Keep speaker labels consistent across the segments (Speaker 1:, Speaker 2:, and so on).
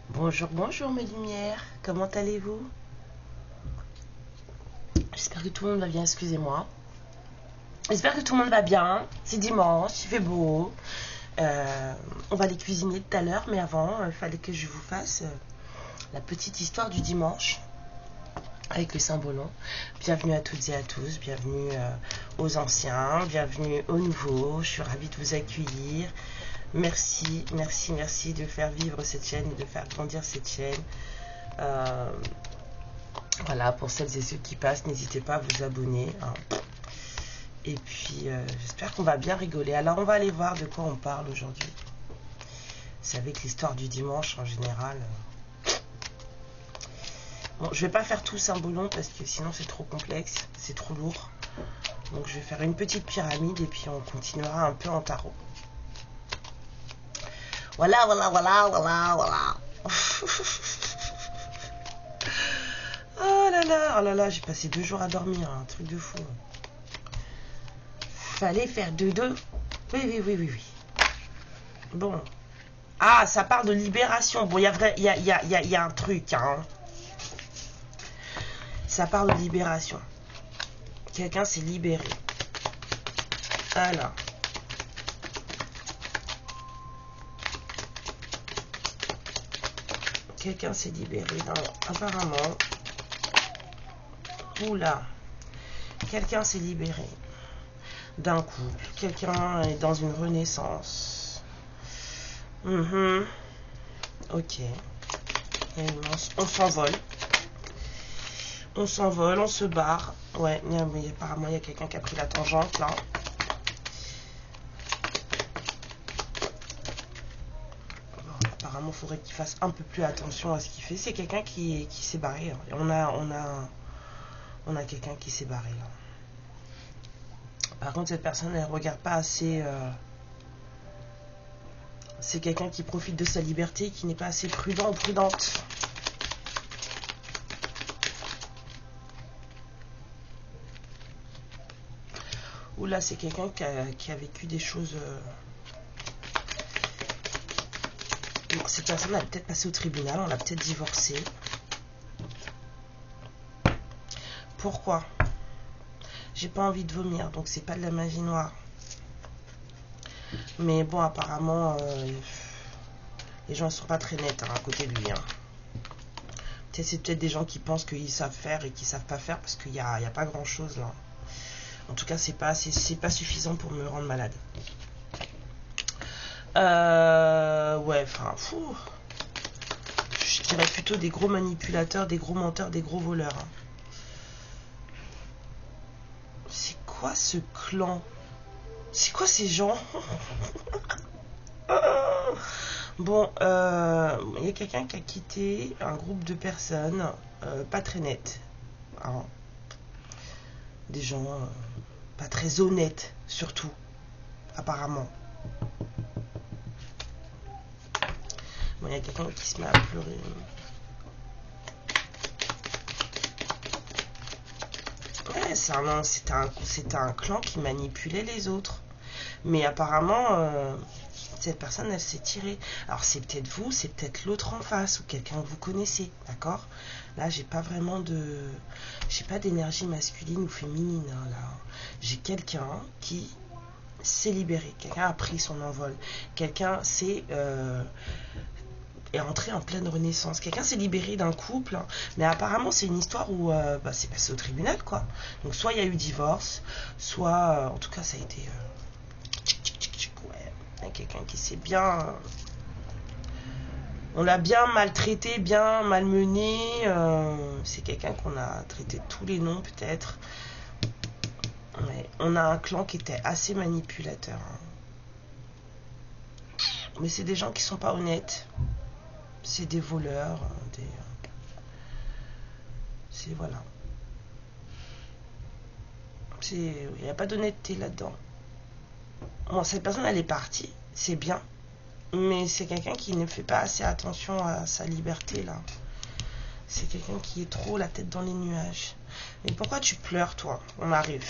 Speaker 1: Bonjour, bonjour mes lumières, comment allez-vous? J'espère que tout le monde va bien, excusez-moi. J'espère que tout le monde va bien, c'est dimanche, il fait beau. On va aller cuisiner tout à l'heure, mais avant, il fallait que je vous fasse la petite histoire du dimanche avec le Saint-Bolon. Bienvenue à toutes et à tous, bienvenue aux anciens, bienvenue aux nouveaux, je suis ravie de vous accueillir. Merci, merci, merci de faire vivre cette chaîne et de faire grandir cette chaîne. Voilà, pour celles et ceux qui passent, n'hésitez pas à vous abonner. Hein. Et puis, j'espère qu'on va bien rigoler. Alors, on va aller voir de quoi on parle aujourd'hui. Vous savez que l'histoire du dimanche, en général... Bon, je vais pas faire tout Saint-Bolon parce que sinon c'est trop complexe, c'est trop lourd. Donc, je vais faire une petite pyramide et puis on continuera un peu en tarot. Voilà, voilà, voilà, voilà, voilà. Oh là là, j'ai passé 2 jours à dormir, un truc de fou. Fallait faire deux. Oui. Bon. Ah, ça parle de libération. Bon, il y a un truc, hein. Ça parle de libération. Quelqu'un s'est libéré. Alors. Quelqu'un s'est libéré. Apparemment. Oula. Quelqu'un s'est libéré d'un couple. Quelqu'un est dans une renaissance. Ok. Et on s'envole. On s'envole, on se barre. Ouais, mais apparemment, il y a quelqu'un qui a pris la tangente, là. Bon, apparemment, il faudrait qu'il fasse un peu plus attention à ce qu'il fait. C'est quelqu'un qui s'est barré. Hein. On a quelqu'un qui s'est barré, là. Par contre, cette personne, elle ne regarde pas assez... C'est quelqu'un qui profite de sa liberté, qui n'est pas assez prudent ou prudente. Ou là, c'est quelqu'un qui a vécu des choses... Bon, cette personne, elle a peut-être passé au tribunal, on l'a peut-être divorcé. Pourquoi? J'ai pas envie de vomir, donc c'est pas de la magie noire. Mais bon, apparemment, les gens ne sont pas très nets hein, à côté de lui. Hein. C'est peut-être des gens qui pensent qu'ils savent faire et qui savent pas faire parce qu'il n'y a pas grand-chose là. En tout cas, c'est pas suffisant pour me rendre malade. Ouais, enfin, fou. Je dirais plutôt des gros manipulateurs, des gros menteurs, des gros voleurs. Hein. C'est quoi ce clan? C'est quoi ces gens? Bon, il y a quelqu'un qui a quitté un groupe de personnes pas très nettes. Hein. Des gens pas très honnêtes, surtout, apparemment. Bon, il y a quelqu'un qui se met à pleurer. Ouais, c'était un clan qui manipulait les autres. Mais apparemment, cette personne, elle s'est tirée. Alors, c'est peut-être vous, c'est peut-être l'autre en face, ou quelqu'un que vous connaissez, d'accord? Là, j'ai pas vraiment de... J'ai pas d'énergie masculine ou féminine, hein, là. J'ai quelqu'un qui s'est libéré. Quelqu'un a pris son envol. Quelqu'un est entré en pleine renaissance. Quelqu'un s'est libéré d'un couple, hein, mais apparemment c'est une histoire où c'est passé au tribunal, quoi. Donc soit il y a eu divorce, soit en tout cas ça a été ouais, quelqu'un qui s'est bien... on l'a bien maltraité, bien malmené. C'est quelqu'un qu'on a traité de tous les noms peut-être. Ouais, on a un clan qui était assez manipulateur. Hein. Mais c'est des gens qui sont pas honnêtes. C'est des voleurs, c'est voilà. Il n'y a pas d'honnêteté là-dedans. Bon, cette personne, elle est partie, c'est bien. Mais c'est quelqu'un qui ne fait pas assez attention à sa liberté, là. C'est quelqu'un qui est trop la tête dans les nuages. Mais pourquoi tu pleures, toi? On arrive.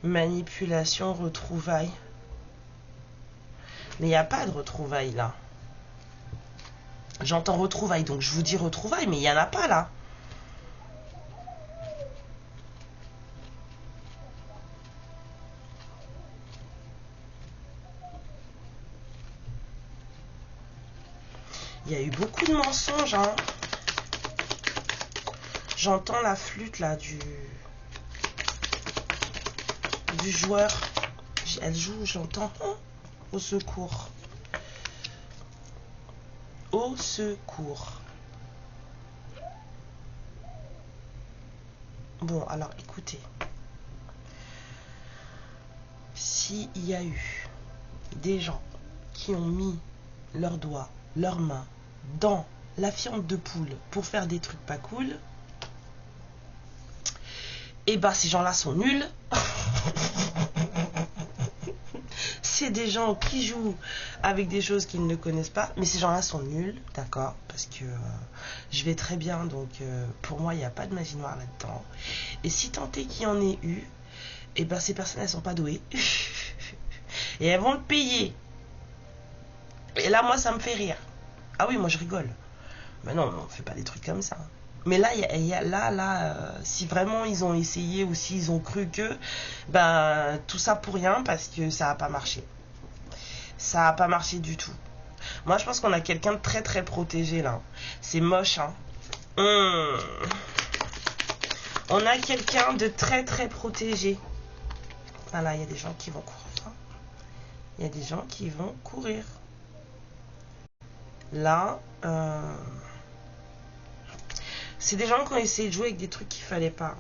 Speaker 1: Manipulation, retrouvailles. Mais il n'y a pas de retrouvailles là. J'entends retrouvailles, donc je vous dis retrouvailles, mais il n'y en a pas là. Il y a eu beaucoup de mensonges, hein. J'entends la flûte là du joueur. Elle joue, j'entends. Oh, au secours. Au secours. Bon, alors écoutez. S'il y a eu des gens qui ont mis leurs doigts, leurs mains dans la fiente de poule pour faire des trucs pas cool, et bah ces gens-là sont nuls. C'est des gens qui jouent avec des choses qu'ils ne connaissent pas, mais ces gens-là sont nuls, d'accord, parce que je vais très bien, donc pour moi il n'y a pas de magie noire là-dedans. Et si tant est qu'il y en ait eu, et ben ces personnes elles sont pas douées et elles vont le payer. Et là moi ça me fait rire. Ah oui, moi je rigole. Mais non, on fait pas des trucs comme ça. Mais là, si vraiment ils ont essayé ou s'ils ont cru que, ben, tout ça pour rien parce que ça n'a pas marché. Ça n'a pas marché du tout. Moi, je pense qu'on a quelqu'un de très très protégé là. C'est moche, hein. On a quelqu'un de très très protégé. Voilà, il y a des gens qui vont courir. Il y a des gens qui vont courir. Là, c'est des gens qui ont essayé de jouer avec des trucs qu'il fallait pas.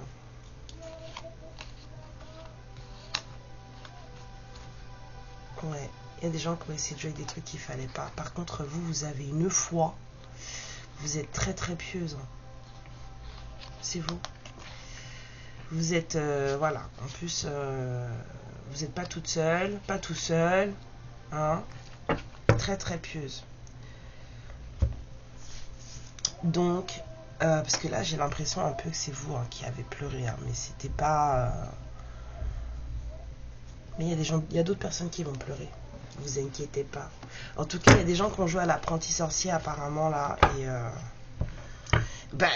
Speaker 1: Ouais, il y a des gens qui ont essayé de jouer avec des trucs qu'il fallait pas. Par contre, vous avez une foi. Vous êtes très très pieuse. C'est vous. Vous êtes, voilà. En plus, vous n'êtes pas toute seule, pas tout seul. Hein. Très très pieuse. Donc, parce que là, j'ai l'impression un peu que c'est vous hein, qui avez pleuré. Hein, mais c'était pas... Mais il y a d'autres personnes qui vont pleurer. Vous inquiétez pas. En tout cas, il y a des gens qui ont joué à l'apprenti sorcier apparemment là. Et ben,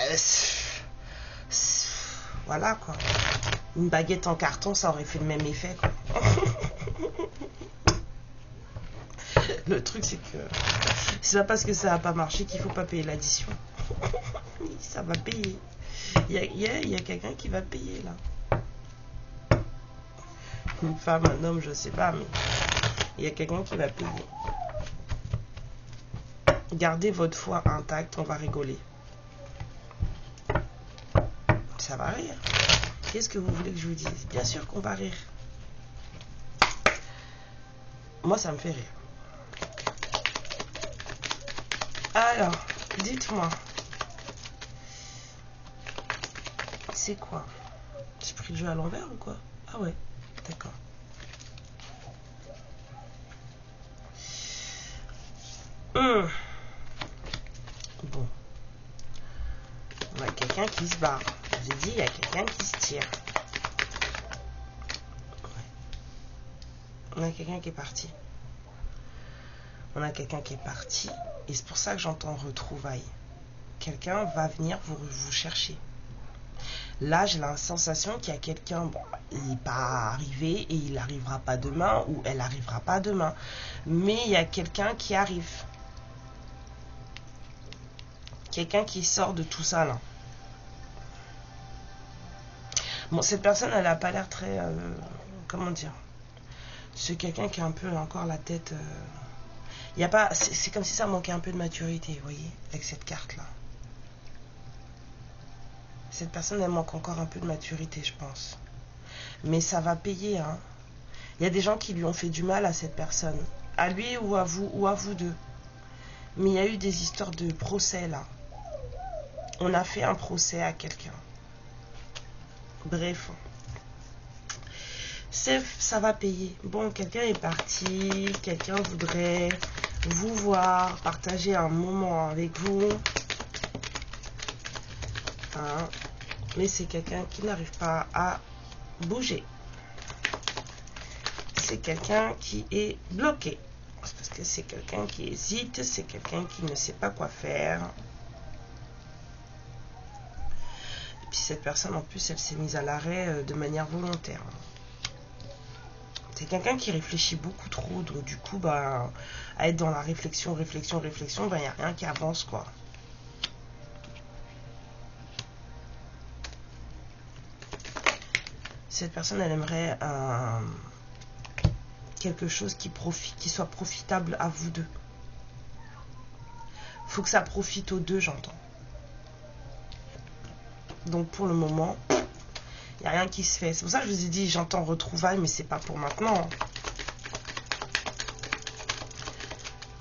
Speaker 1: voilà quoi. Une baguette en carton, ça aurait fait le même effet quoi. Le truc c'est que c'est pas parce que ça n'a pas marché qu'il faut pas payer l'addition. Ça va payer. Il y a quelqu'un qui va payer là. Une femme, un homme, je sais pas, mais il y a quelqu'un qui va payer. Gardez votre foi intacte, on va rigoler. Ça va rire. Qu'est-ce que vous voulez que je vous dise? Bien sûr qu'on va rire. Moi, ça me fait rire. Alors, dites-moi. C'est quoi? J'ai pris le jeu à l'envers ou quoi? Ah ouais, d'accord. Bon. On a quelqu'un qui se barre. J'ai dit, il y a quelqu'un qui se tire. Ouais. On a quelqu'un qui est parti. On a quelqu'un qui est parti. Et c'est pour ça que j'entends retrouvailles. Quelqu'un va venir vous chercher. Là, j'ai la sensation qu'il y a quelqu'un, bon, il n'est pas arrivé et il n'arrivera pas demain ou elle n'arrivera pas demain. Mais il y a quelqu'un qui arrive. Quelqu'un qui sort de tout ça là. Bon, cette personne, elle n'a pas l'air très... comment dire? C'est quelqu'un qui a un peu encore la tête... y a pas, c'est comme si ça manquait un peu de maturité, vous voyez, avec cette carte-là. Cette personne, elle manque encore un peu de maturité, je pense. Mais ça va payer, hein. Il y a des gens qui lui ont fait du mal à cette personne. À lui ou à vous deux. Mais il y a eu des histoires de procès, là. On a fait un procès à quelqu'un. Bref. Ça va payer. Bon, quelqu'un est parti. Quelqu'un voudrait vous voir, partager un moment avec vous. Hein. Mais c'est quelqu'un qui n'arrive pas à bouger. c'est quelqu'un qui est bloqué. Parce que c'est quelqu'un qui hésite, c'est quelqu'un qui ne sait pas quoi faire. Et puis cette personne, en plus, elle s'est mise à l'arrêt de manière volontaire. C'est quelqu'un qui réfléchit beaucoup trop, donc du coup, bah, à être dans la réflexion, bah, il n'y a rien qui avance, quoi. Cette personne, elle aimerait quelque chose qui soit profitable à vous deux. Faut que ça profite aux deux, j'entends. Donc pour le moment, il n'y a rien qui se fait. C'est pour ça que je vous ai dit, j'entends retrouvailles, mais c'est pas pour maintenant.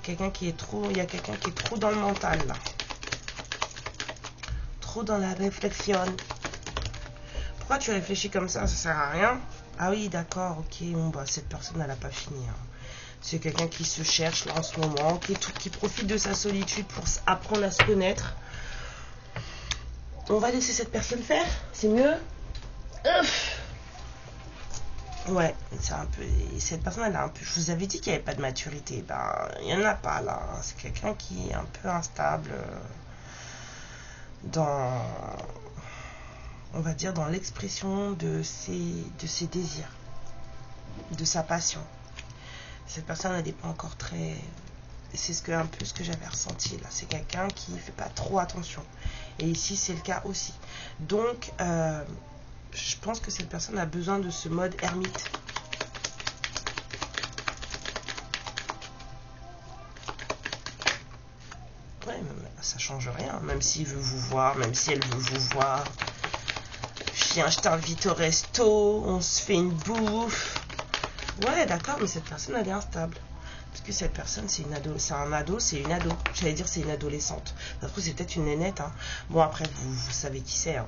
Speaker 1: Quelqu'un qui est trop, il y a quelqu'un qui est trop dans le mental là. Trop dans la réflexion. Pourquoi tu réfléchis comme ça sert à rien. Ah oui, d'accord, ok. Bon, bah, cette personne, elle n'a pas fini. Hein. C'est quelqu'un qui se cherche là en ce moment, qui profite de sa solitude pour apprendre à se connaître. On va laisser cette personne faire. C'est mieux. Ouais, c'est un peu. Cette personne, elle a un peu. Je vous avais dit qu'il n'y avait pas de maturité. Ben, il n'y en a pas là. C'est quelqu'un qui est un peu instable dans. On va dire dans l'expression de ses désirs, de sa passion. Cette personne, elle n'est pas encore très. C'est un peu ce que j'avais ressenti là. C'est quelqu'un qui ne fait pas trop attention. Et ici, c'est le cas aussi. Donc, je pense que cette personne a besoin de ce mode ermite. Ouais, mais ça change rien. Même s'il veut vous voir, même si elle veut vous voir. Viens, je t'invite au resto, on se fait une bouffe. Ouais, d'accord, mais cette personne, elle est instable. Parce que cette personne, c'est une ado. C'est un ado, c'est une ado. J'allais dire c'est une adolescente. D'après, c'est peut-être une nénette. Hein. Bon, après, vous savez qui c'est. Hein.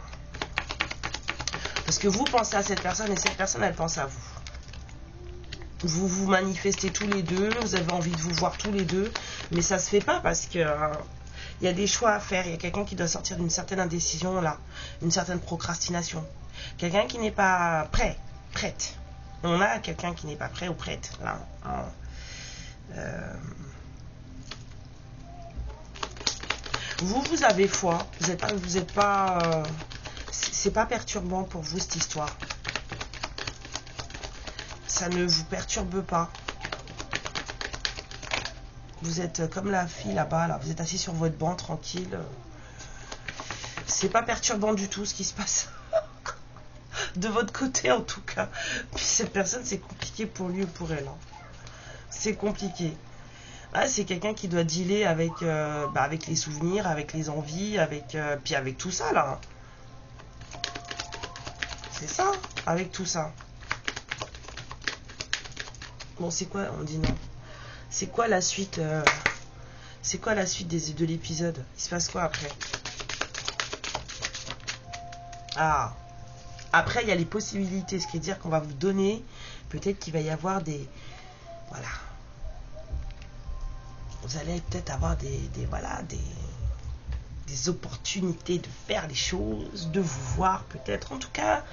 Speaker 1: Parce que vous pensez à cette personne et cette personne, elle pense à vous. Vous vous manifestez tous les deux, vous avez envie de vous voir tous les deux, mais ça se fait pas parce que il y a des choix à faire. Il y a quelqu'un qui doit sortir d'une certaine indécision là, une certaine procrastination. Quelqu'un qui n'est pas prête. On a quelqu'un qui n'est pas prêt ou prête là. Hein. Vous avez foi. Vous êtes pas. C'est pas perturbant pour vous cette histoire. Ça ne vous perturbe pas. Vous êtes comme la fille là-bas, là. Vous êtes assis sur votre banc tranquille. C'est pas perturbant du tout ce qui se passe. De votre côté en tout cas. Puis cette personne, c'est compliqué pour lui ou pour elle. Hein. C'est compliqué. Ah, c'est quelqu'un qui doit dealer avec, avec les souvenirs, avec les envies, puis avec tout ça là. C'est ça, avec tout ça. Bon, c'est quoi? On dit non. C'est quoi la suite C'est quoi la suite de l'épisode? Il se passe quoi après? Ah. Après, il y a les possibilités. Ce qui veut dire qu'on va vous donner. Peut-être qu'il va y avoir des... Voilà. Vous allez peut-être avoir des opportunités de faire les choses, de vous voir peut-être. En tout cas,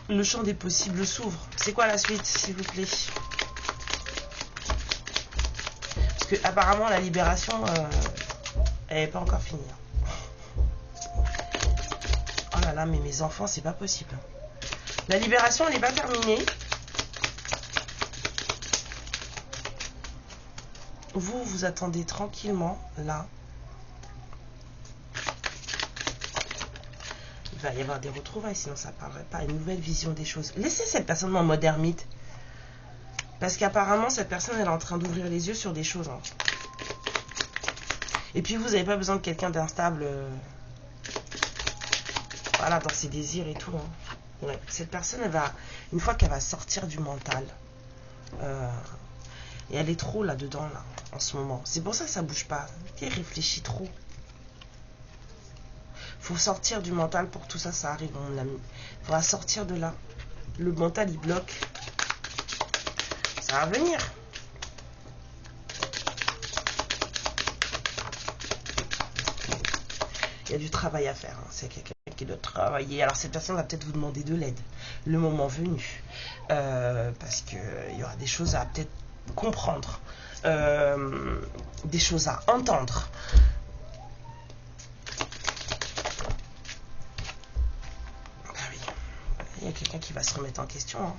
Speaker 1: le champ des possibles s'ouvre. C'est quoi la suite, s'il vous plaît? Parce que apparemment la libération, elle n'est pas encore finie. Oh là là, mais mes enfants, c'est pas possible. La libération, elle n'est pas terminée. Vous attendez tranquillement, là. Il va y avoir des retrouvailles, sinon ça ne parlerait pas. Une nouvelle vision des choses. Laissez cette personne en mode ermite. Parce qu'apparemment, cette personne, elle est en train d'ouvrir les yeux sur des choses. Hein. Et puis, vous n'avez pas besoin de quelqu'un d'instable. Voilà, dans ses désirs et tout. Hein. Ouais. Cette personne, elle va, une fois qu'elle va sortir du mental, et elle est trop là-dedans, là, en ce moment. C'est pour ça que ça bouge pas. Elle réfléchit trop. Faut sortir du mental pour que tout ça, ça arrive, mon ami. Il faudra sortir de là. Le mental, il bloque. Ça va venir. Il y a du travail à faire. Hein. C'est quelqu'un qui doit travailler. Alors cette personne va peut-être vous demander de l'aide, le moment venu. Parce qu'il y aura des choses à peut-être comprendre, des choses à entendre. Ah oui, il y a quelqu'un qui va se remettre en question. Hein.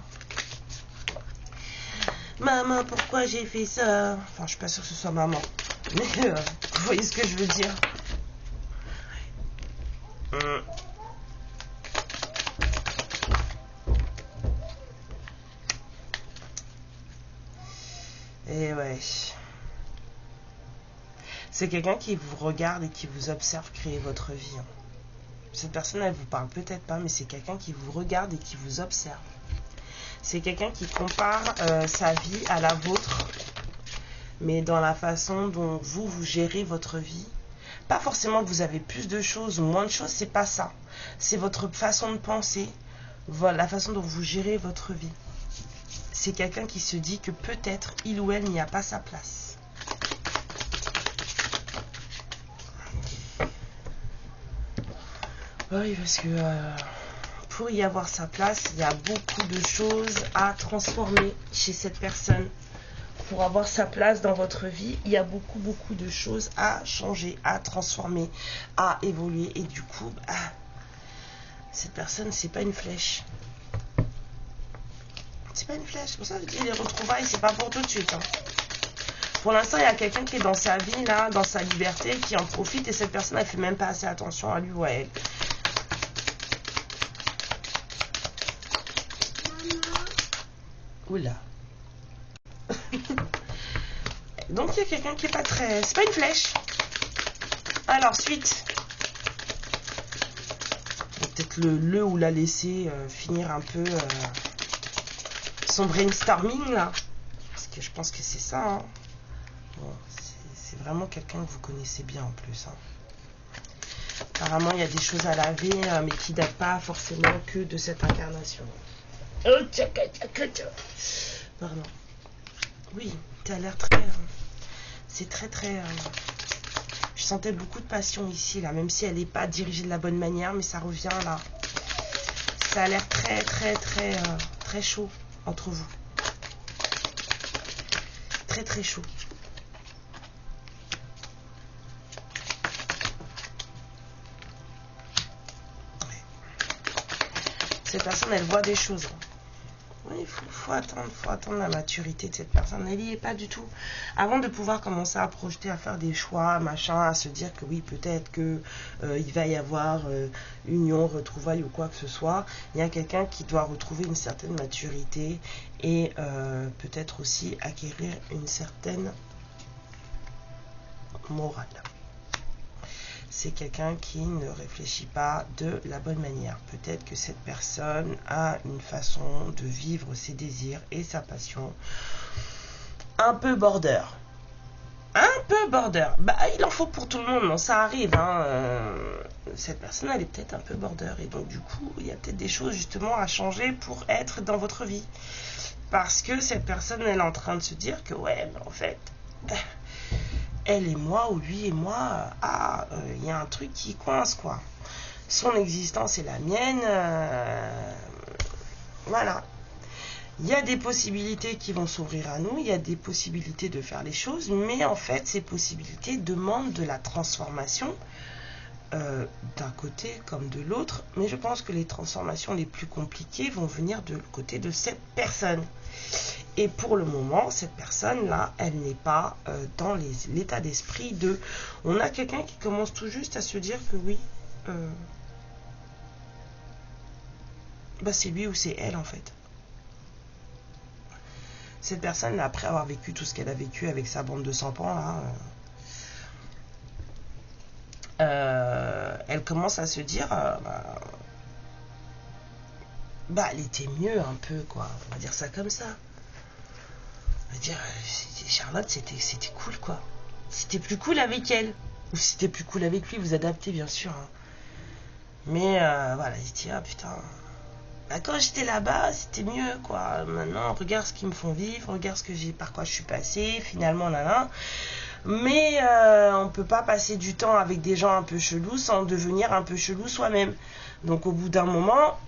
Speaker 1: Maman, pourquoi j'ai fait ça? Enfin, je suis pas sûre que ce soit maman. Mais vous voyez ce que je veux dire? Et ouais. C'est quelqu'un qui vous regarde et qui vous observe créer votre vie. Hein. Cette personne, elle vous parle peut-être pas, mais c'est quelqu'un qui vous regarde et qui vous observe. C'est quelqu'un qui compare sa vie à la vôtre, mais dans la façon dont vous gérez votre vie. Pas forcément que vous avez plus de choses ou moins de choses, c'est pas ça. C'est votre façon de penser, voilà, la façon dont vous gérez votre vie. C'est quelqu'un qui se dit que peut-être il ou elle n'y a pas sa place. Oui, parce que pour y avoir sa place, il y a beaucoup de choses à transformer chez cette personne. Pour avoir sa place dans votre vie, il y a beaucoup de choses à changer, à transformer, à évoluer. Et du coup, cette personne, c'est pas une flèche. C'est pas une flèche. C'est pour ça que je dis les retrouvailles, c'est pas pour tout de suite. Hein. Pour l'instant, il y a quelqu'un qui est dans sa vie, là, dans sa liberté, qui en profite. Et cette personne, elle fait même pas assez attention à lui ou à elle. Oula. Donc il y a quelqu'un qui est pas très... C'est pas une flèche. Alors suite. Peut-être le ou la laisser finir un peu son brainstorming là. Parce que je pense que c'est ça. Hein. Bon, c'est vraiment quelqu'un que vous connaissez bien en plus. Hein. Apparemment il y a des choses à laver mais qui datent pas forcément que de cette incarnation. Pardon. Oui, tu as l'air très... c'est très... je sentais beaucoup de passion ici, là, même si elle n'est pas dirigée de la bonne manière, mais ça revient là. Ça a l'air très chaud entre vous. Très chaud. Cette personne, elle voit des choses. Oui, il faut attendre la maturité de cette personne. Elle n'y est pas du tout. Avant de pouvoir commencer à projeter, à faire des choix, machin, à se dire que oui, peut-être que il va y avoir union, retrouvailles ou quoi que ce soit, il y a quelqu'un qui doit retrouver une certaine maturité et peut-être aussi acquérir une certaine morale. C'est quelqu'un qui ne réfléchit pas de la bonne manière. Peut-être que cette personne a une façon de vivre ses désirs et sa passion un peu border. Un peu border. Bah, il en faut pour tout le monde, non, ça arrive. Hein. Cette personne, elle est peut-être un peu border. Et donc, du coup, il y a peut-être des choses justement à changer pour être dans votre vie. Parce que cette personne, elle est en train de se dire que, ouais, mais en fait... elle et moi, ou lui et moi, il y a un truc qui coince, quoi. Son existence est la mienne, voilà. Il y a des possibilités qui vont s'ouvrir à nous, il y a des possibilités de faire les choses, mais en fait, ces possibilités demandent de la transformation d'un côté comme de l'autre, mais je pense que les transformations les plus compliquées vont venir de côté de cette personne. Et pour le moment, cette personne-là, elle n'est pas dans l'état d'esprit de... On a quelqu'un qui commence tout juste à se dire que oui, bah c'est lui ou c'est elle en fait. Cette personne, là, après avoir vécu tout ce qu'elle a vécu avec sa bande de 100 pans, là, elle commence à se dire... bah, elle était mieux un peu, quoi. On va dire ça comme ça. On va dire, Charlotte, c'était cool, quoi. C'était plus cool avec elle. Ou si c'était plus cool avec lui, vous adaptez, bien sûr. Hein. Mais, voilà, il se dit, ah, putain... Bah, quand j'étais là-bas, c'était mieux, quoi. Maintenant, regarde ce qu'ils me font vivre, regarde ce que j'ai, par quoi je suis passée, finalement, là. Mais on peut pas passer du temps avec des gens un peu chelous sans devenir un peu chelou soi-même. Donc au bout d'un moment,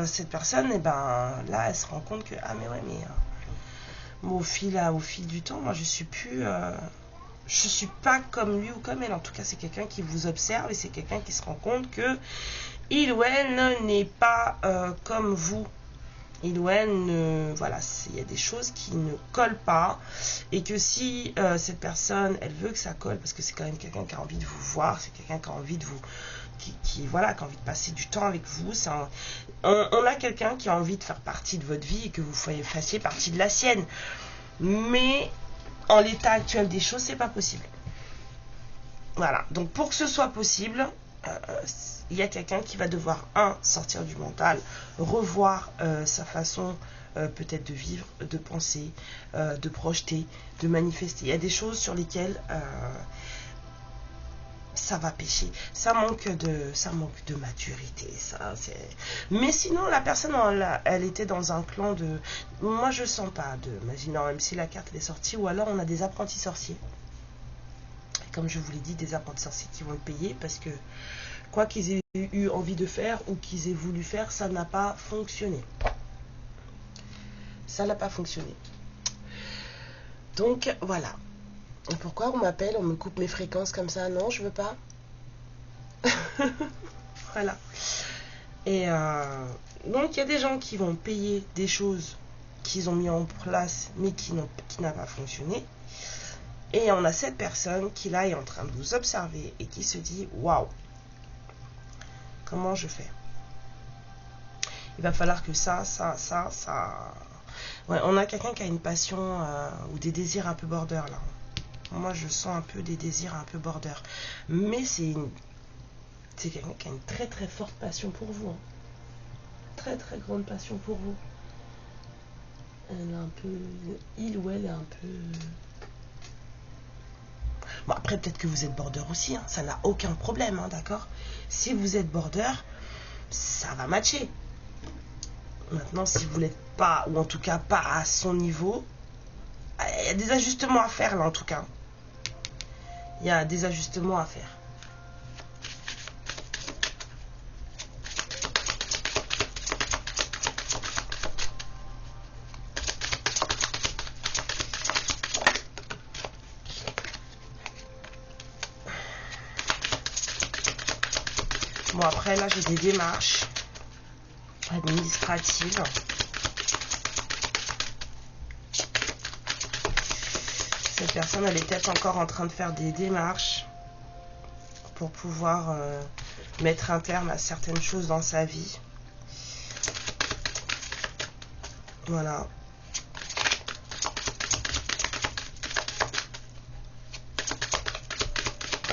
Speaker 1: cette personne, et ben là, elle se rend compte que ah mais ouais mais au fil du temps, moi je suis pas comme lui ou comme elle. En tout cas, c'est quelqu'un qui vous observe et c'est quelqu'un qui se rend compte que il ou elle n'est pas comme vous. Il ou elle, voilà, il y a des choses qui ne collent pas et que si cette personne, elle veut que ça colle, parce que c'est quand même quelqu'un qui a envie de vous voir, c'est quelqu'un qui a envie de vous, voilà, qui a envie de passer du temps avec vous. On a quelqu'un qui a envie de faire partie de votre vie et que vous fassiez partie de la sienne. Mais en l'état actuel des choses, c'est pas possible. Voilà. Donc pour que ce soit possible, il y a quelqu'un qui va devoir sortir du mental, revoir sa façon peut-être de vivre, de penser, de projeter, de manifester. Il y a des choses sur lesquelles ça va pêcher, ça manque de maturité, mais sinon la personne elle était dans un clan de, moi je sens pas de magie, non, même si la carte est sortie, ou alors on a des apprentis sorciers, comme je vous l'ai dit, des apprentis sorciers qui vont le payer, parce que quoi qu'ils aient eu envie de faire ou qu'ils aient voulu faire, ça n'a pas fonctionné, donc voilà. Pourquoi on m'appelle, on me coupe mes fréquences comme ça? Non, je veux pas. Voilà. Et donc il y a des gens qui vont payer des choses qu'ils ont mis en place mais qui n'a pas fonctionné. Et on a cette personne qui là est en train de vous observer et qui se dit waouh, comment je fais? Il va falloir que ça. Ouais, on a quelqu'un qui a une passion ou des désirs un peu border là. Moi je sens un peu des désirs un peu border. Mais c'est quelqu'un qui a une très très forte passion pour vous. Hein. Très très grande passion pour vous. Elle est un peu. Il ou elle est un peu. Bon, après, peut-être que vous êtes border aussi. Hein. Ça n'a aucun problème, hein, d'accord? Si vous êtes border, ça va matcher. Maintenant, si vous n'êtes pas, ou en tout cas pas à son niveau, il y a des ajustements à faire là en tout cas. Il y a des ajustements à faire. Bon, après là j'ai des démarches administratives. Cette personne, elle est peut-être encore en train de faire des démarches pour pouvoir mettre un terme à certaines choses dans sa vie. Voilà.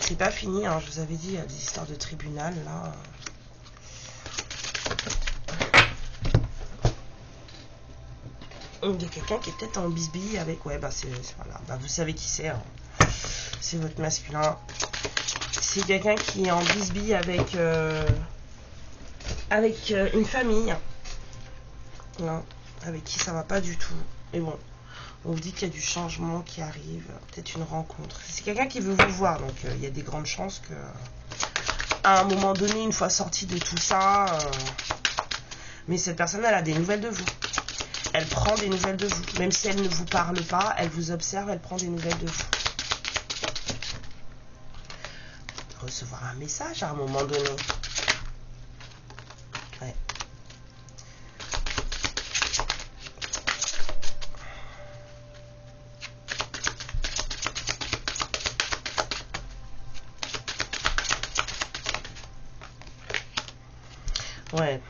Speaker 1: C'est pas fini, hein, je vous avais dit, il y a des histoires de tribunal là. Il y a quelqu'un qui est peut-être en bisbille avec. Ouais, bah c'est. Voilà. Bah, vous savez qui c'est. Hein. C'est votre masculin. C'est quelqu'un qui est en bisbille avec. Une famille. Hein, avec qui ça va pas du tout. Mais bon. On vous dit qu'il y a du changement qui arrive. Peut-être une rencontre. C'est quelqu'un qui veut vous voir. Donc il y a des grandes chances que. À un moment donné, une fois sorti de tout ça. Mais cette personne, elle a des nouvelles de vous. Elle prend des nouvelles de vous. Même si elle ne vous parle pas, elle vous observe, elle prend des nouvelles de vous. Recevoir un message à un moment donné. Ouais. Ouais.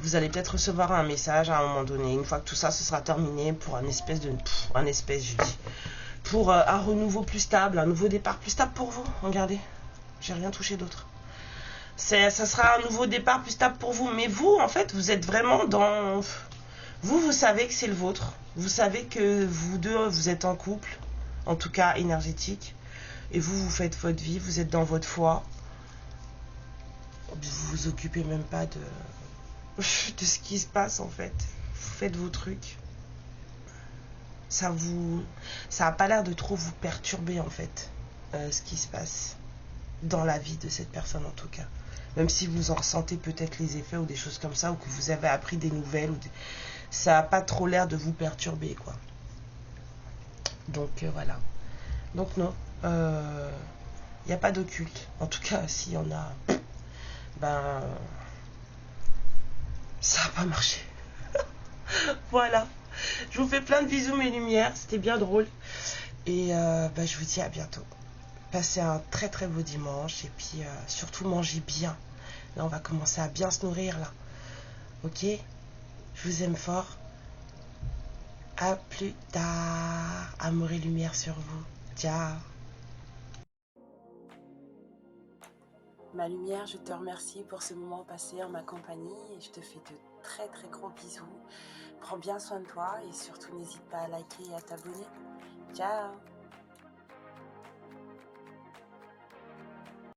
Speaker 1: Vous allez peut-être recevoir un message à un moment donné, une fois que tout ça se sera terminé, pour un espèce, je dis, pour un renouveau plus stable, un nouveau départ plus stable pour vous. Regardez, j'ai rien touché d'autre. Ça sera un nouveau départ plus stable pour vous, mais vous, en fait, vous êtes vraiment dans... Vous savez que c'est le vôtre. Vous savez que vous deux, vous êtes en couple, en tout cas énergétique, et vous faites votre vie, vous êtes dans votre foi. Vous vous occupez même pas de ce qui se passe en fait. Vous faites vos trucs. ça a pas l'air de trop vous perturber en fait, ce qui se passe dans la vie de cette personne en tout cas. Même si vous en ressentez peut-être les effets ou des choses comme ça, ou que vous avez appris des nouvelles, ça a pas trop l'air de vous perturber quoi. Donc voilà. Donc non, il n'y a pas d'occulte. En tout cas, s'il y en a, ben ça n'a pas marché. Voilà. Je vous fais plein de bisous mes lumières, c'était bien drôle. Et ben, je vous dis à bientôt. Passez un très très beau dimanche et puis surtout mangez bien. Là on va commencer à bien se nourrir là. Ok? Je vous aime fort. À plus tard. Amour et lumière sur vous. Ciao. Ma lumière, je te remercie pour ce moment passé en ma compagnie et je te fais de très très gros bisous. Prends bien soin de toi et surtout n'hésite pas à liker et à t'abonner. Ciao.